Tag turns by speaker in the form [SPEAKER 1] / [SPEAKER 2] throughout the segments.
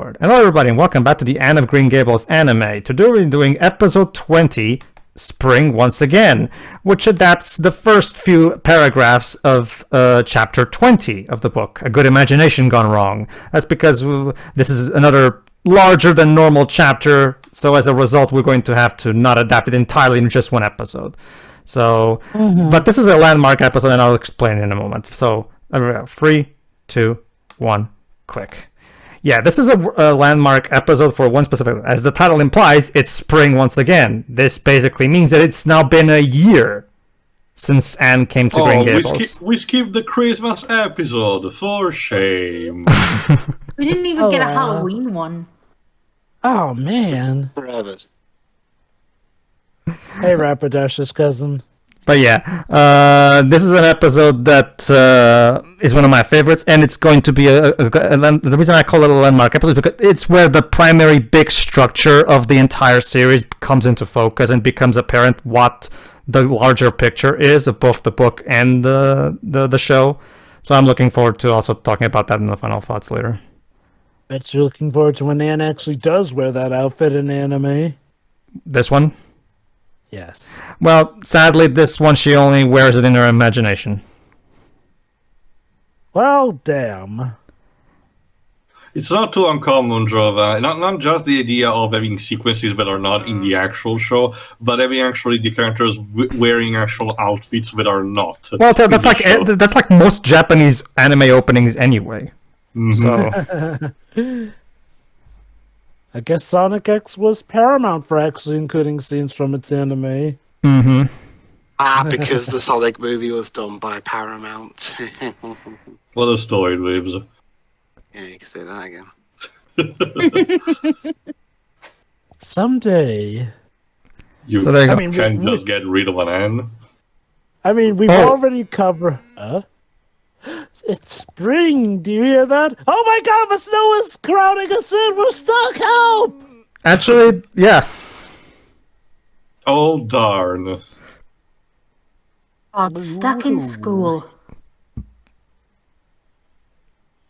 [SPEAKER 1] Hello everybody and welcome back to the Anne of Green Gables anime. Today we're doing episode 20, Spring Once Again, which adapts the first few paragraphs of chapter 20 of the book, A Good Imagination Gone Wrong. That's because this is another larger than normal chapter, so as a result we're going to have to not adapt it entirely in just one episode. So, but this is a landmark episode and I'll explain in a moment. So, 3, 2, 1, click. Yeah, this is a landmark episode for one specific... As the title implies, it's spring once again. This basically means that it's now been a year since Anne came to Green Gables.
[SPEAKER 2] We skipped the Christmas episode, for shame.
[SPEAKER 3] We didn't even get a Halloween one.
[SPEAKER 4] Oh, man.
[SPEAKER 5] Rabbit.
[SPEAKER 4] Hey, Rapidash's cousin.
[SPEAKER 1] But yeah, this is an episode that is one of my favorites, and it's going to be the reason I call it a landmark episode is because it's where the primary big structure of the entire series comes into focus and becomes apparent what the larger picture is of both the book and the show. So I'm looking forward to also talking about that in the final thoughts later.
[SPEAKER 4] Bet you're looking forward to when Anne actually does wear that outfit in anime.
[SPEAKER 1] This one?
[SPEAKER 4] Yes.
[SPEAKER 1] Well, sadly, this one she only wears it in her imagination.
[SPEAKER 4] Well, damn.
[SPEAKER 2] It's not too uncommon, Jova. Not just the idea of having sequences that are not in the actual show, but having actually the characters wearing actual outfits that are not.
[SPEAKER 1] Well, that's like most Japanese anime openings anyway. So.
[SPEAKER 4] I guess Sonic X was paramount for actually including scenes from its anime.
[SPEAKER 1] Mm-hmm.
[SPEAKER 5] Because the Sonic movie was done by Paramount.
[SPEAKER 2] What a story, Libs.
[SPEAKER 5] Yeah, you can say that again.
[SPEAKER 4] Someday.
[SPEAKER 2] You can't just get rid of an N.
[SPEAKER 4] I mean, we've already covered... It's spring, do you hear that? Oh my god, the snow is crowding us in! We're stuck! Help!
[SPEAKER 1] Actually, yeah.
[SPEAKER 2] Oh, darn.
[SPEAKER 3] Oh, stuck in school.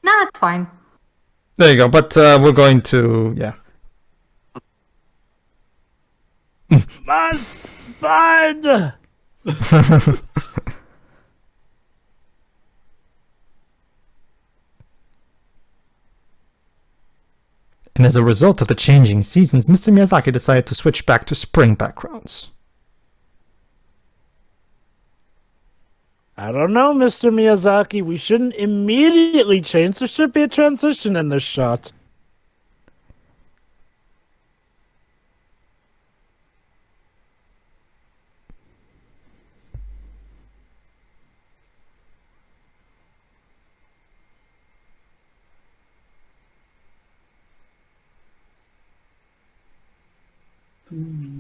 [SPEAKER 3] Nah, it's fine.
[SPEAKER 1] There you go, but we're going to... yeah.
[SPEAKER 4] Mind!
[SPEAKER 1] And as a result of the changing seasons, Mr. Miyazaki decided to switch back to spring backgrounds.
[SPEAKER 4] I don't know, Mr. Miyazaki. We shouldn't immediately change. There should be a transition in this shot.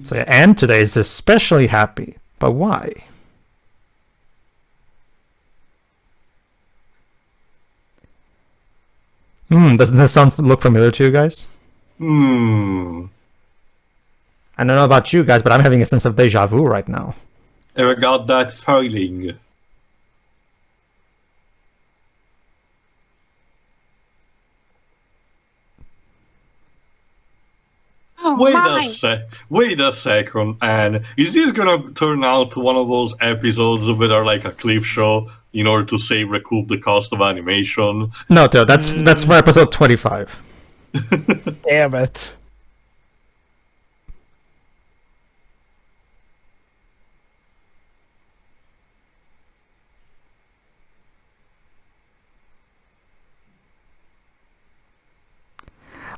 [SPEAKER 1] So yeah, Anne today is especially happy. But why? Doesn't this look familiar to you guys? I don't know about you guys, but I'm having a sense of deja vu right now.
[SPEAKER 2] Ever got that feeling?
[SPEAKER 5] Oh,
[SPEAKER 2] Wait a second, and is this gonna turn out to one of those episodes that are like a clip show in order to recoup the cost of animation?
[SPEAKER 1] No, Theo, that's for episode 25.
[SPEAKER 4] Damn it.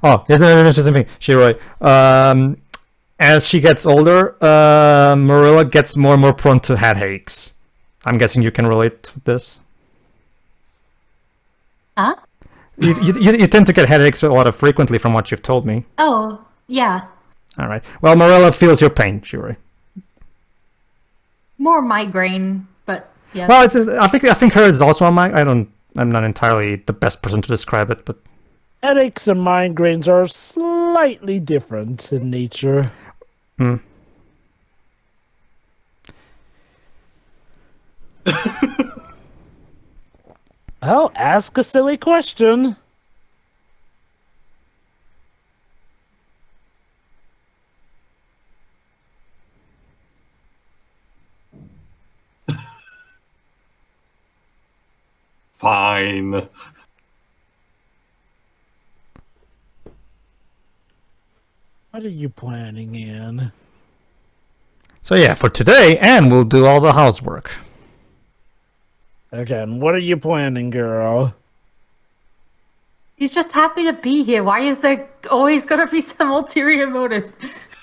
[SPEAKER 1] Oh, here's another interesting thing, Shiroi. As she gets older, Marilla gets more and more prone to headaches. I'm guessing you can relate to this.
[SPEAKER 3] Huh?
[SPEAKER 1] You tend to get headaches a lot frequently from what you've told me.
[SPEAKER 3] Oh, yeah.
[SPEAKER 1] All right. Well, Marilla feels your pain, Shiroi.
[SPEAKER 3] More migraine, but yeah.
[SPEAKER 1] Well, I think hers is also a migraine. I'm not entirely the best person to describe it, but
[SPEAKER 4] Headaches and migraines are slightly different in nature. Well, ask a silly question.
[SPEAKER 2] Fine.
[SPEAKER 4] What are you planning, Anne?
[SPEAKER 1] So yeah, for today, Anne will do all the housework.
[SPEAKER 4] Okay, and what are you planning, girl?
[SPEAKER 3] He's just happy to be here. Why is there always gonna be some ulterior motive?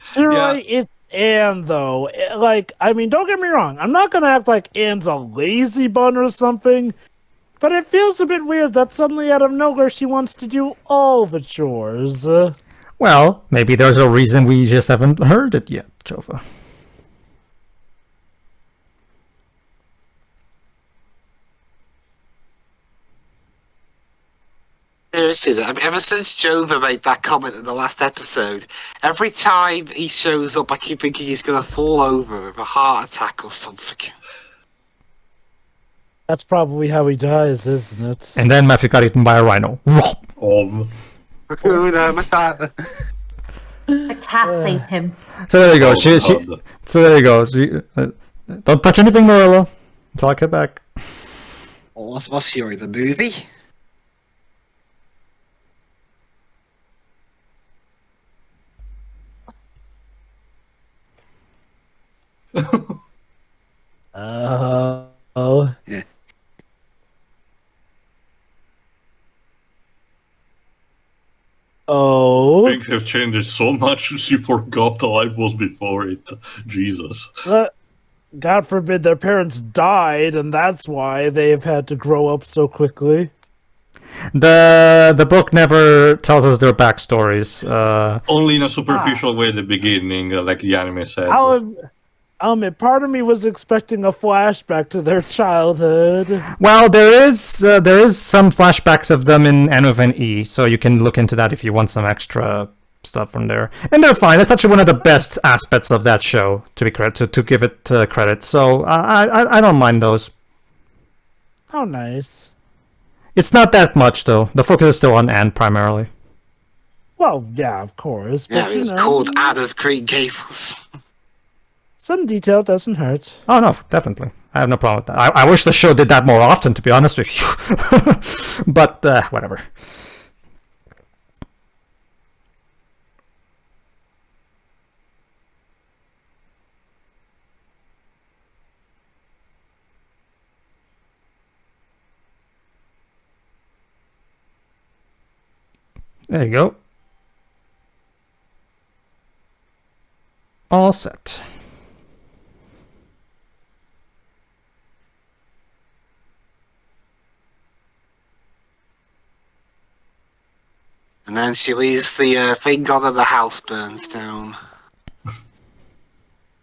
[SPEAKER 4] Sure, it's Anne, though. Like, I mean, don't get me wrong. I'm not gonna act like Anne's a lazy bun or something, but it feels a bit weird that suddenly out of nowhere she wants to do all the chores.
[SPEAKER 1] Well, maybe there's a reason we just haven't heard it yet, Jova.
[SPEAKER 5] Seriously, I mean, ever since Jova made that comment in the last episode, every time he shows up, I keep thinking he's going to fall over with a heart attack or something.
[SPEAKER 4] That's probably how he dies, isn't it?
[SPEAKER 1] And then Matthew got eaten by a rhino.
[SPEAKER 2] Um,
[SPEAKER 5] Who knows that?
[SPEAKER 3] The cats ate him.
[SPEAKER 1] So there you go.
[SPEAKER 2] Oh,
[SPEAKER 1] So there you go. Don't touch anything, Marilla. Until I get back.
[SPEAKER 5] What's your the movie?
[SPEAKER 4] Oh.
[SPEAKER 5] Yeah.
[SPEAKER 4] Oh.
[SPEAKER 2] things have changed so much she forgot the life was before it. Jesus.
[SPEAKER 4] God forbid their parents died, and that's why they've had to grow up so quickly.
[SPEAKER 1] The book never tells us their backstories.
[SPEAKER 2] Only in a superficial way at the beginning, like the anime said.
[SPEAKER 4] Part of me was expecting a flashback to their childhood.
[SPEAKER 1] Well, there is some flashbacks of them in Avenlea, so you can look into that if you want some extra stuff from there. And they're fine. It's actually one of the best aspects of that show, to be to give it credit. So I don't mind those.
[SPEAKER 4] How nice.
[SPEAKER 1] It's not that much though. The focus is still on Anne primarily.
[SPEAKER 4] Well, yeah, of course.
[SPEAKER 5] Yeah,
[SPEAKER 4] But,
[SPEAKER 5] it's called Out of Green Gables.
[SPEAKER 4] Some detail doesn't hurt.
[SPEAKER 1] Oh no, definitely. I have no problem with that. I wish the show did that more often, to be honest with you. But whatever. There you go. All set.
[SPEAKER 5] And then she leaves the thing on and the house burns down.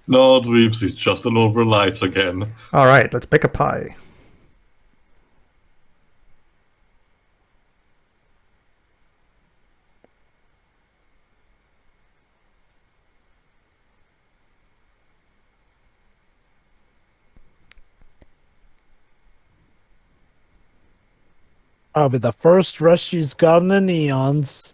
[SPEAKER 2] No, Dweebs, it's just an overlight again.
[SPEAKER 1] All right, let's bake a pie.
[SPEAKER 4] Probably the first rush she's gotten in eons.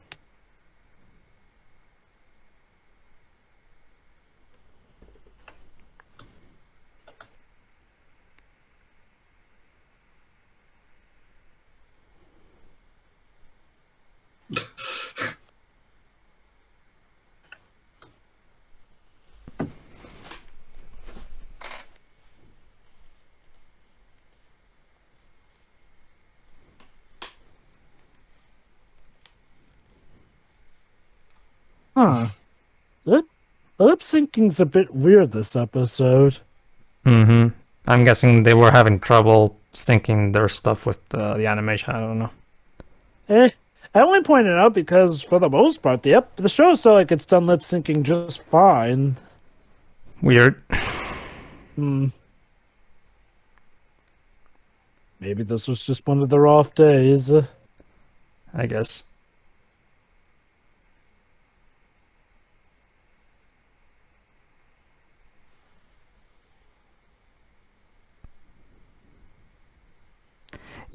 [SPEAKER 4] Huh. Lip syncing's a bit weird this episode.
[SPEAKER 1] Mm-hmm. I'm guessing they were having trouble syncing their stuff with the animation. I don't know.
[SPEAKER 4] I only pointed out because, for the most part, the show so like it's done lip syncing just fine.
[SPEAKER 1] Weird.
[SPEAKER 4] Maybe this was just one of their off days.
[SPEAKER 1] I guess.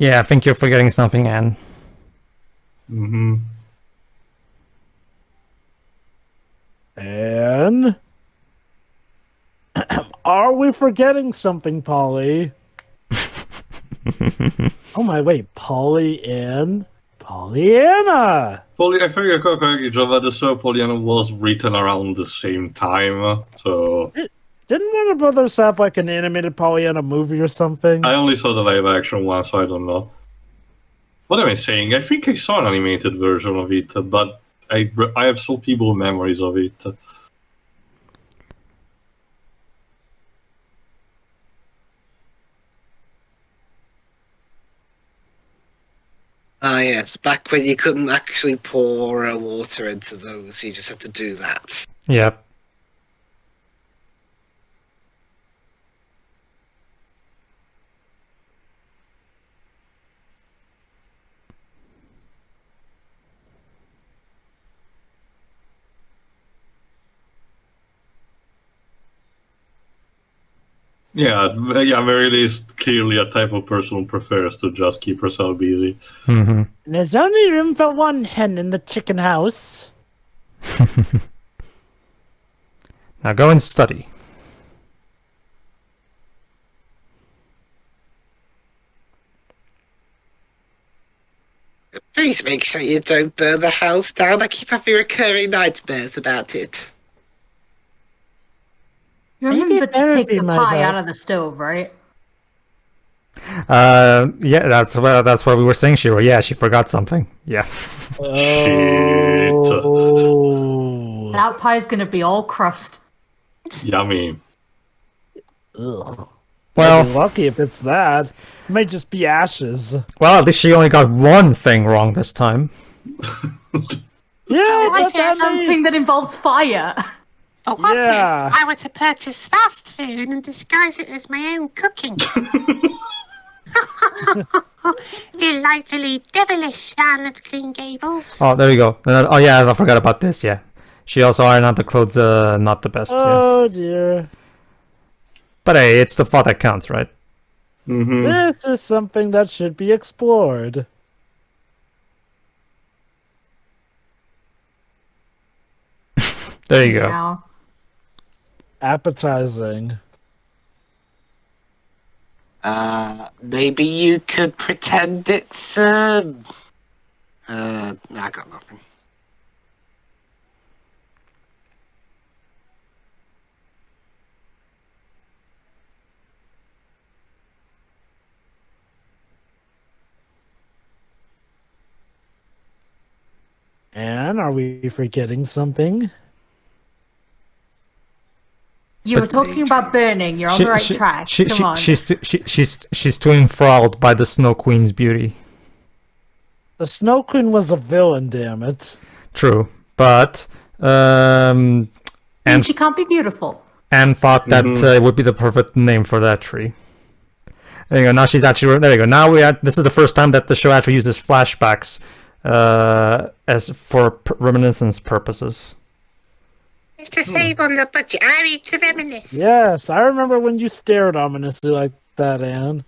[SPEAKER 1] Yeah, I think you're forgetting something, Anne.
[SPEAKER 2] Mm-hmm.
[SPEAKER 4] And are we forgetting something, Polly? Oh my, wait, Pollyanna.
[SPEAKER 2] I think you're correct, Java. The Sir Pollyanna was written around the same time, so...
[SPEAKER 4] Didn't Warner Brothers have like an animated Pollyanna movie or something?
[SPEAKER 2] I only saw the live action one, so I don't know. What am I saying? I think I saw an animated version of it, but I have so feeble memories of it.
[SPEAKER 5] Ah, yes, back when you couldn't actually pour water into those, you just had to do that.
[SPEAKER 1] Yep.
[SPEAKER 2] Yeah, Marilla is clearly a type of person who prefers to just keep herself busy.
[SPEAKER 1] Mm-hmm.
[SPEAKER 4] There's only room for one hen in the chicken house.
[SPEAKER 1] Now go and study.
[SPEAKER 5] Please make sure you don't burn the house down. I keep having recurring nightmares about it.
[SPEAKER 3] You
[SPEAKER 4] Maybe
[SPEAKER 3] remember to take
[SPEAKER 4] therapy
[SPEAKER 3] the
[SPEAKER 4] might
[SPEAKER 3] pie
[SPEAKER 4] help.
[SPEAKER 3] out of the stove, right?
[SPEAKER 1] Yeah, that's what we were saying, Shiro. Yeah, she forgot something. Yeah.
[SPEAKER 4] Oh.
[SPEAKER 3] That pie's gonna be all crust.
[SPEAKER 2] Yummy.
[SPEAKER 4] Ugh.
[SPEAKER 1] Well,
[SPEAKER 4] Be lucky if it's that. It might just be ashes.
[SPEAKER 1] at least she only got one thing wrong this time.
[SPEAKER 4] Yeah,
[SPEAKER 3] I
[SPEAKER 4] but
[SPEAKER 3] said
[SPEAKER 4] that
[SPEAKER 3] something that involves fire.
[SPEAKER 6] But what
[SPEAKER 4] Yeah.
[SPEAKER 6] if I were to purchase fast food and disguise it as my own cooking? Delightfully devilish, Anne of Green Gables.
[SPEAKER 1] Oh, there you go. Oh yeah, I forgot about this. Yeah, she also ironed out the clothes. Not the best. Yeah.
[SPEAKER 4] Oh dear.
[SPEAKER 1] But hey, it's the thought that counts, right?
[SPEAKER 2] Mm-hmm.
[SPEAKER 4] This is something that should be explored.
[SPEAKER 1] There you go.
[SPEAKER 3] Now,
[SPEAKER 4] Appetizing.
[SPEAKER 5] Maybe you could pretend it's, I got nothing.
[SPEAKER 4] And are we forgetting something?
[SPEAKER 3] you were talking about burning. You're on the right track. Come on.
[SPEAKER 1] She's too enthralled by the Snow Queen's beauty.
[SPEAKER 4] The Snow Queen was a villain, damn it.
[SPEAKER 1] True, but
[SPEAKER 3] and
[SPEAKER 1] and
[SPEAKER 3] she can't be beautiful.
[SPEAKER 1] Anne thought that it would be the perfect name for that tree. There you go. Now she's actually there. You go. Now this is the first time that the show actually uses flashbacks as for reminiscence purposes.
[SPEAKER 6] It's to save on the budget. I mean, to reminisce.
[SPEAKER 4] Yes, I remember when you stared ominously like that, Anne.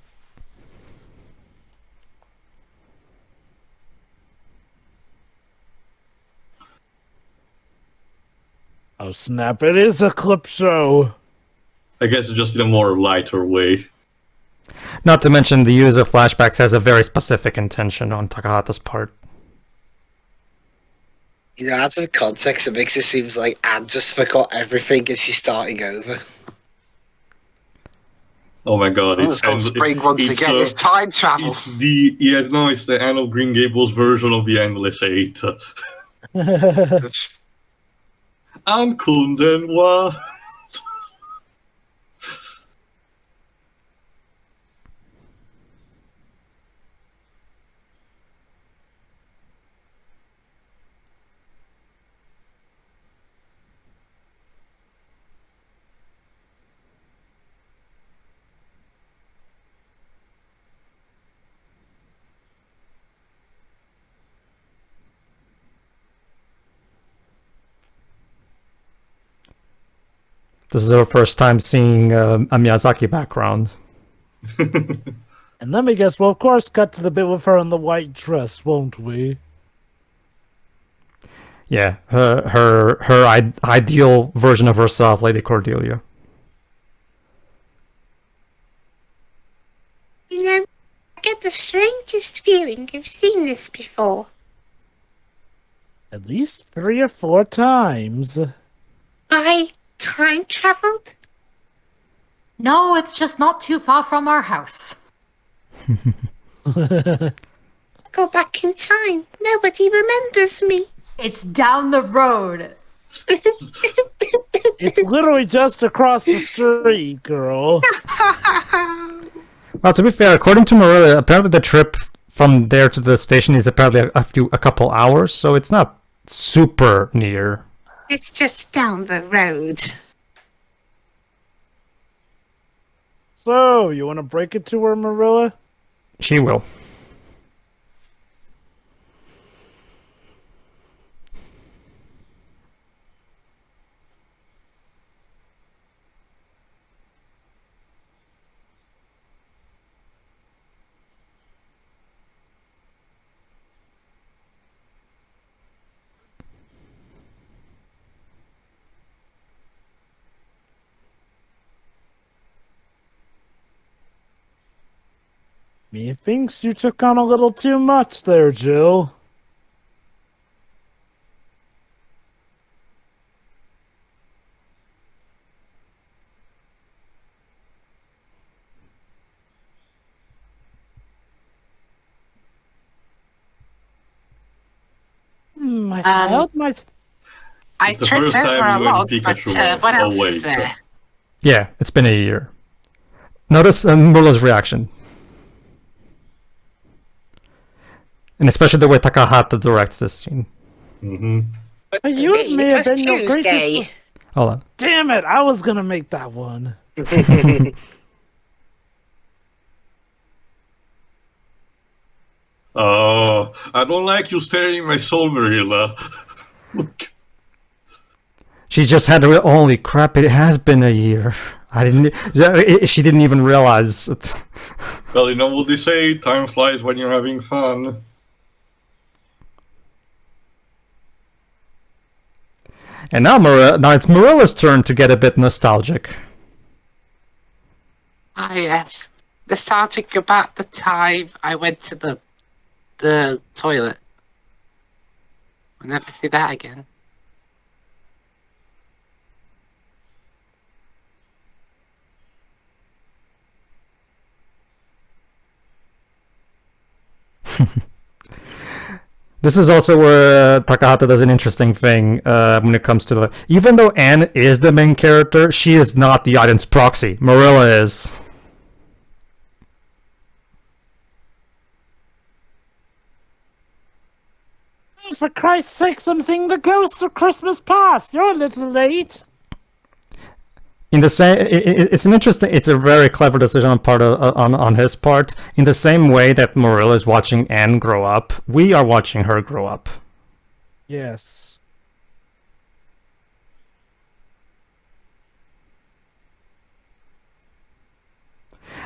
[SPEAKER 4] Oh snap, it is a clip show.
[SPEAKER 2] I guess it's just in a more lighter way.
[SPEAKER 1] Not to mention the use of flashbacks has a very specific intention on Takahata's part.
[SPEAKER 5] You know, out of context, it makes it seem like Anne just forgot everything and she's starting over.
[SPEAKER 2] Oh my god,
[SPEAKER 5] It's called Spring once again. It's time travel.
[SPEAKER 2] It's the Anne of Green Gables version of the Endless Eight. Anne kunden wa.
[SPEAKER 1] This is our first time seeing a Miyazaki background.
[SPEAKER 4] And let me guess, we'll of course cut to the bit with her in the white dress, won't we?
[SPEAKER 1] Yeah, her ideal version of herself, Lady Cordelia.
[SPEAKER 6] You know, I had the strangest feeling you've seen this before.
[SPEAKER 4] At least 3 or 4 times.
[SPEAKER 6] I time traveled?
[SPEAKER 3] No, it's just not too far from our house.
[SPEAKER 6] Go back in time. Nobody remembers me.
[SPEAKER 3] It's down the road.
[SPEAKER 4] It's literally just across the street, girl.
[SPEAKER 1] Well, to be fair, according to Marilla, apparently the trip from there to the station is apparently a couple hours, so it's not super near.
[SPEAKER 6] It's just down the road.
[SPEAKER 4] So, you want to break it to her, Marilla?
[SPEAKER 1] She will.
[SPEAKER 4] Methinks you took on a little too much there, Jill. I failed my...
[SPEAKER 6] I
[SPEAKER 2] It's the
[SPEAKER 6] tripped
[SPEAKER 2] first
[SPEAKER 6] over
[SPEAKER 2] time
[SPEAKER 6] a
[SPEAKER 2] you and
[SPEAKER 6] log,
[SPEAKER 2] Pikachu
[SPEAKER 6] but what
[SPEAKER 2] were
[SPEAKER 6] else
[SPEAKER 2] awake.
[SPEAKER 6] is there?
[SPEAKER 1] Yeah, it's been a year. Notice Marilla's reaction. And especially the way Takahata directs this scene.
[SPEAKER 2] Mm-hmm.
[SPEAKER 6] But for
[SPEAKER 4] You
[SPEAKER 6] me,
[SPEAKER 4] may
[SPEAKER 6] it
[SPEAKER 4] have
[SPEAKER 6] was
[SPEAKER 4] been your
[SPEAKER 6] Tuesday.
[SPEAKER 4] greatest...
[SPEAKER 1] Hold on.
[SPEAKER 4] Damn it, I was gonna make that one.
[SPEAKER 2] Oh, I don't like you staring in my soul, Marilla. Look.
[SPEAKER 1] She just had to. Holy crap! It has been a year. I didn't. She didn't even realize it.
[SPEAKER 2] Well, you know what they say, time flies when you're having fun.
[SPEAKER 1] And now, now it's Marilla's turn to get a bit nostalgic.
[SPEAKER 5] Ah, yes. Nostalgic about the time I went to the toilet. I'll never see that again.
[SPEAKER 1] This is also where Takahata does an interesting thing when it comes to the... Even though Anne is the main character, she is not the audience proxy. Marilla is.
[SPEAKER 4] For Christ's sakes, I'm seeing the ghosts of Christmas past. You're a little late.
[SPEAKER 1] In the same, it's an interesting, it's a very clever decision on his part. In the same way that Marilla is watching Anne grow up, we are watching her grow up.
[SPEAKER 4] Yes.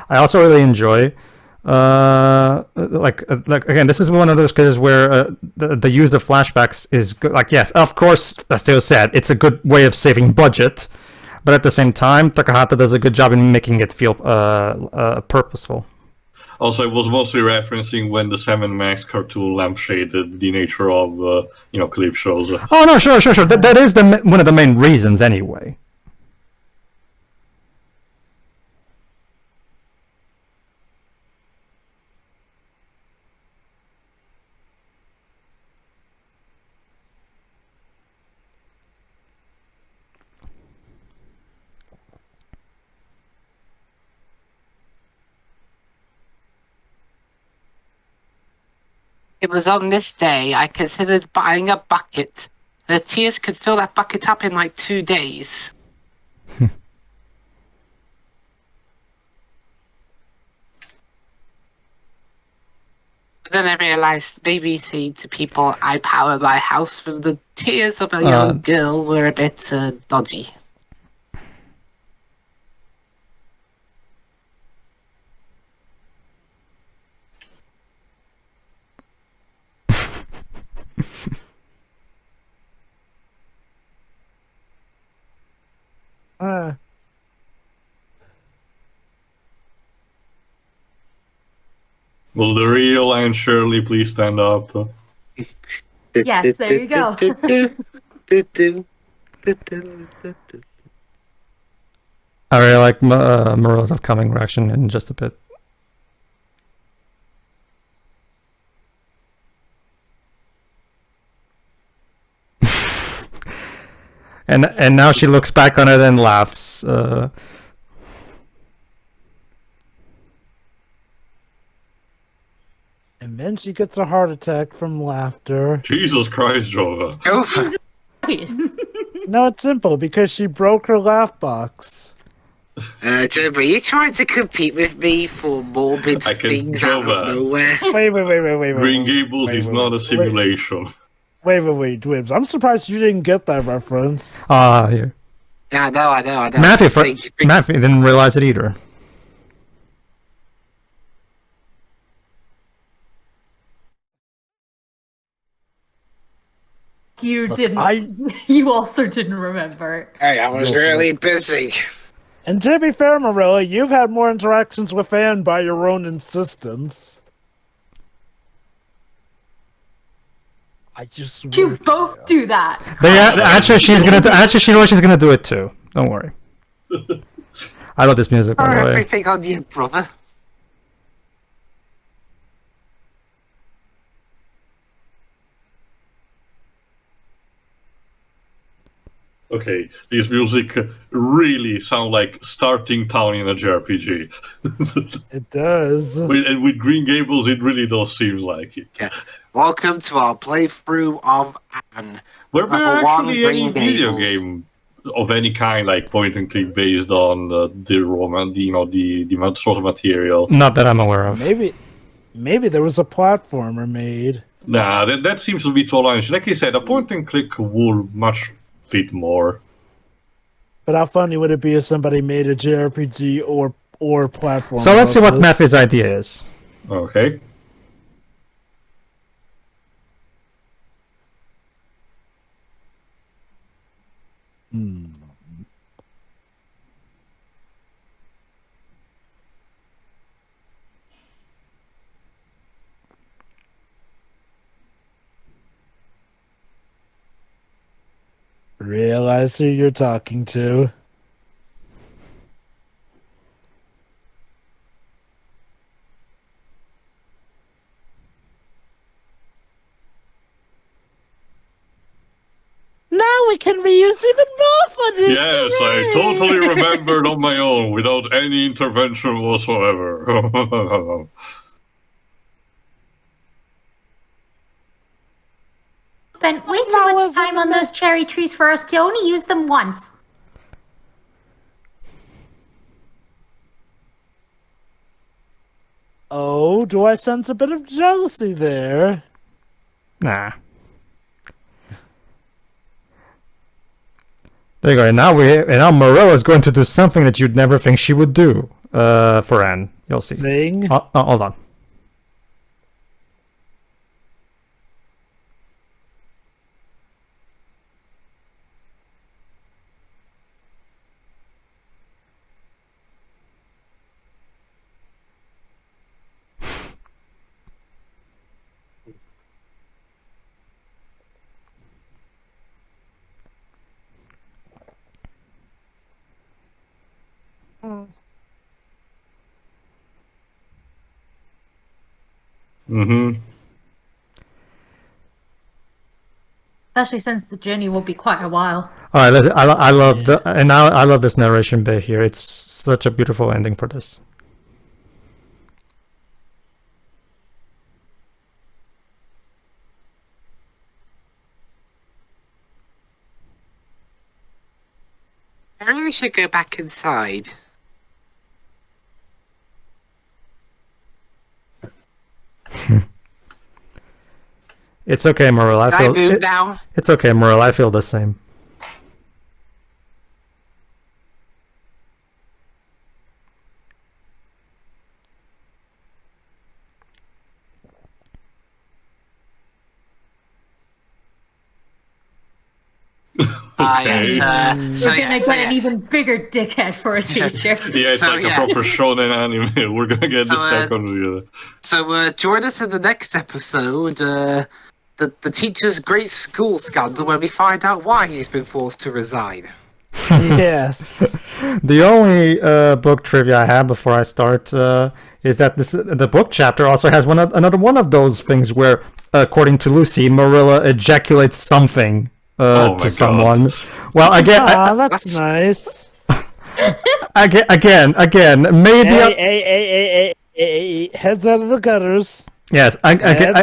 [SPEAKER 1] I also really enjoy, like again, this is one of those cases where the use of flashbacks is good. Like, yes, of course, as Theo said, it's a good way of saving budget. But at the same time, Takahata does a good job in making it feel purposeful.
[SPEAKER 2] Also, I was mostly referencing when the 7 Max cartoon lampshaded the nature of, clip shows.
[SPEAKER 1] Oh no, sure. That is one of the main reasons, anyway.
[SPEAKER 5] It was on this day I considered buying a bucket. The tears could fill that bucket up in like 2 days. But then I realized maybe saying to people I power my house from the tears of a young girl were a bit dodgy.
[SPEAKER 2] Will the real Anne Shirley please stand up?
[SPEAKER 3] Yes, there you go.
[SPEAKER 1] I really like Marilla's upcoming reaction in just a bit. and now she looks back on it and laughs.
[SPEAKER 4] And then she gets a heart attack from laughter.
[SPEAKER 2] Jesus Christ, Jova.
[SPEAKER 4] No, it's simple, because she broke her laugh box.
[SPEAKER 5] Jova, are you trying to compete with me for morbid
[SPEAKER 2] I can
[SPEAKER 5] things
[SPEAKER 2] tell
[SPEAKER 5] out of
[SPEAKER 2] that.
[SPEAKER 5] nowhere?
[SPEAKER 4] Wait.
[SPEAKER 2] Green Gables is not a simulation.
[SPEAKER 4] Wait, Dwibs. I'm surprised you didn't get that reference.
[SPEAKER 1] Here.
[SPEAKER 5] Yeah, I know.
[SPEAKER 1] Matthew didn't realize it either.
[SPEAKER 3] You didn't. You also didn't remember.
[SPEAKER 5] Hey, I was really busy.
[SPEAKER 4] And to be fair, Marilla, you've had more interactions with Anne by your own insistence. I just
[SPEAKER 3] You both do that.
[SPEAKER 1] Actually, she knows she's gonna do it too. Don't worry. I love this music, by the way.
[SPEAKER 5] Everything on you, brother.
[SPEAKER 2] Okay, this music really sound like starting town in a JRPG.
[SPEAKER 4] It does.
[SPEAKER 2] And with Green Gables, it really does seem like it.
[SPEAKER 5] Yeah. Welcome to our playthrough of Anne.
[SPEAKER 2] Were there
[SPEAKER 5] Level one,
[SPEAKER 2] actually any
[SPEAKER 5] Green
[SPEAKER 2] video
[SPEAKER 5] Gables.
[SPEAKER 2] game of any kind, like point and click, based on the Roman, the source material?
[SPEAKER 1] Not that I'm aware of.
[SPEAKER 4] Maybe there was a platformer made.
[SPEAKER 2] Nah, that seems to be too large. Like I said, a point and click would much fit more.
[SPEAKER 4] But how funny would it be if somebody made a JRPG or platform?
[SPEAKER 1] So let's see what
[SPEAKER 4] this?
[SPEAKER 1] Matthew's idea is.
[SPEAKER 2] Okay.
[SPEAKER 4] Realize who you're talking to. Now we can reuse even more footage.
[SPEAKER 2] Yes, I totally remembered on my own without any intervention whatsoever.
[SPEAKER 6] Spent way too much time on those cherry trees for us to only use them once.
[SPEAKER 4] Oh, do I sense a bit of jealousy there?
[SPEAKER 1] Nah. There you go. And now Marilla is going to do something that you'd never think she would do. For Anne, you'll see.
[SPEAKER 4] Sing.
[SPEAKER 1] Hold on.
[SPEAKER 2] Mm-hmm.
[SPEAKER 3] Especially since the journey will be quite a while.
[SPEAKER 1] All right, listen. I love this narration bit here. It's such a beautiful ending for this.
[SPEAKER 5] I really should go back inside.
[SPEAKER 1] It's okay, Marilla.
[SPEAKER 5] Can I move now?
[SPEAKER 1] It's okay, Marilla. I feel the same.
[SPEAKER 5] Yes.
[SPEAKER 3] We're gonna get an even bigger dickhead for a teacher.
[SPEAKER 2] Yeah, it's like a proper shonen anime. We're gonna get the second real.
[SPEAKER 5] So join us in the next episode, the teacher's great school scandal, where we find out why he's been forced to resign.
[SPEAKER 4] Yes.
[SPEAKER 1] The only book trivia I have before I start is that the book chapter also has another one of those things where, according to Lucy, Marilla ejaculates something to someone. Well, again,
[SPEAKER 4] that's nice.
[SPEAKER 1] again, maybe.
[SPEAKER 4] Hey, heads out of the gutters.
[SPEAKER 1] Yes, again.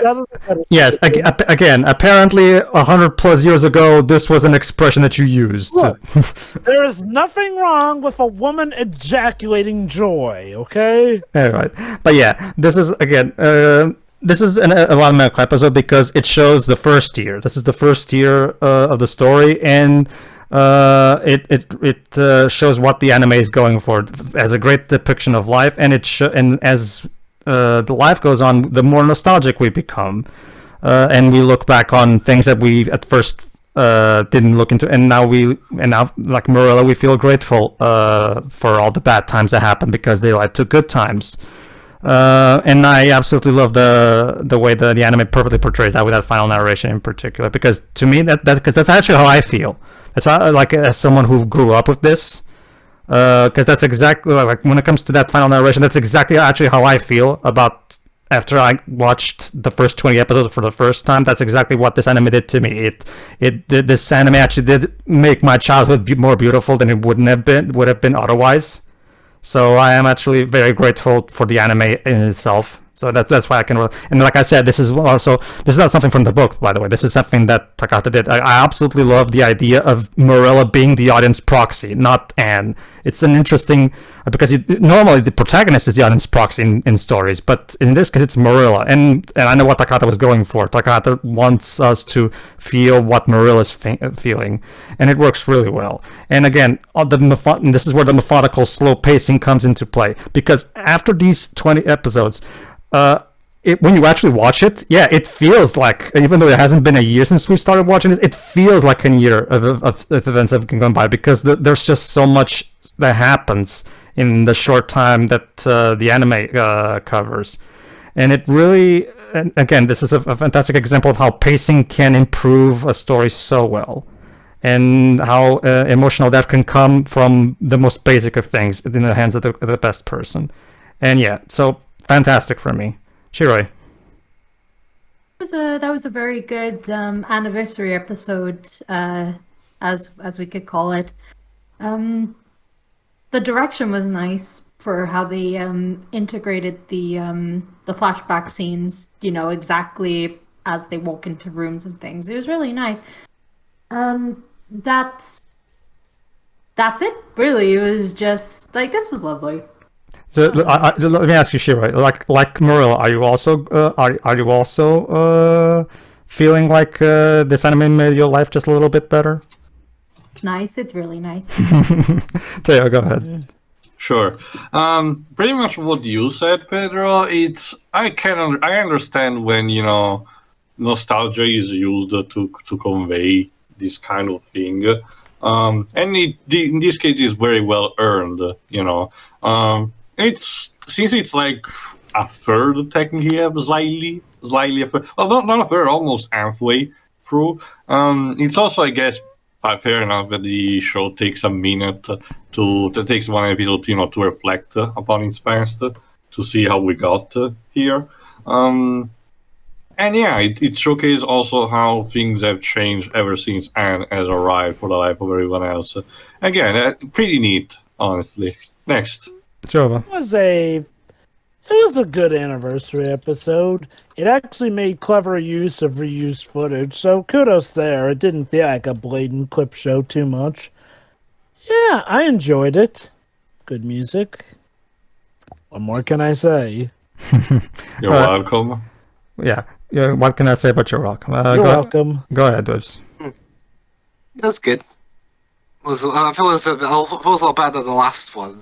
[SPEAKER 1] Apparently, 100+ years ago, this was an expression that you used.
[SPEAKER 4] Look, there is nothing wrong with a woman ejaculating joy. Okay.
[SPEAKER 1] All right, but yeah, this is again. This is a one-man episode because it shows the first year. This is the first year of the story, and it shows what the anime is going for as a great depiction of life, and and as the life goes on, the more nostalgic we become, and we look back on things that we at first didn't look into, and now like Marilla, we feel grateful for all the bad times that happened because they led to good times. And I absolutely love the way the anime perfectly portrays that with that final narration in particular, because to me because that's actually how I feel. That's how, like, as someone who grew up with this. Because that's exactly, like, when it comes to that final narration, that's exactly actually how I feel about after I watched the first 20 episodes for the first time. That's exactly what this anime did to me. This anime actually did make my childhood more beautiful than it would have been otherwise. So I am actually very grateful for the anime in itself. So that's why I can. And like I said, this is not something from the book, by the way. This is something that Takata did. I absolutely love the idea of Marilla being the audience proxy, not Anne. It's an interesting, because normally the protagonist is the audience proxy in stories, but in this case it's Marilla. And I know what Takata was going for. Takata wants us to feel what Marilla's feeling, and it works really well. And again, this is where the methodical, slow pacing comes into play, because after these 20 episodes, when you actually watch it, yeah, it feels like, even though it hasn't been a year since we started watching this, it feels like a year of events have gone by, because there's just so much that happens in the short time that the anime covers. And it really, and again, this is a fantastic example of how pacing can improve a story so well, and how emotional depth can come from the most basic of things in the hands of the best person. And yeah, so fantastic for me. Shiroi.
[SPEAKER 3] That was a very good anniversary episode, as we could call it. The direction was nice for how they integrated the flashback scenes, exactly as they walk into rooms and things. It was really nice. That's it, really. It was just like, this was lovely.
[SPEAKER 1] So let me ask you, Shiroi. Like Marilla, are you also feeling like this anime made your life just a little bit better?
[SPEAKER 3] It's nice. It's really nice.
[SPEAKER 1] Teo, go ahead.
[SPEAKER 2] Sure. Pretty much what you said, Pedro. I understand when nostalgia is used to convey this kind of thing, and in this case, it's very well earned. Since it's like a third technically, slightly a third. Well, not a third, almost halfway through. It's also, I guess, fair enough that the show takes a minute takes one episode, to reflect upon its past, to see how we got here. And yeah, it showcases also how things have changed ever since Anne has arrived for the life of everyone else. Again, pretty neat, honestly. Next.
[SPEAKER 1] Jova.
[SPEAKER 4] It was a good anniversary episode. It actually made clever use of reused footage, so kudos there. It didn't feel like a blatant clip show too much. Yeah, I enjoyed it. Good music. What more can I say?
[SPEAKER 2] You're welcome.
[SPEAKER 1] Yeah, what can I say but you're welcome?
[SPEAKER 4] You're welcome.
[SPEAKER 1] Go ahead, Dibs.
[SPEAKER 5] It was good. I feel it was a lot better than the last one.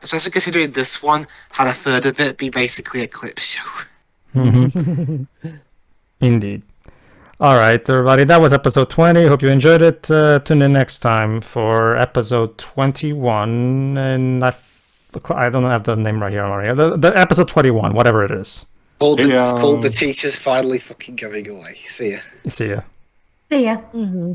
[SPEAKER 5] Especially considering this one had a third of it be basically a clip show.
[SPEAKER 1] Indeed. All right, everybody, that was episode 20. Hope you enjoyed it. Tune in next time for episode 21. And I don't have the name right here, Maria. The episode 21, whatever it is.
[SPEAKER 5] It's called The Teacher's Finally Fucking Going Away. See ya.
[SPEAKER 1] See ya.
[SPEAKER 3] See ya.
[SPEAKER 4] Mm-hmm.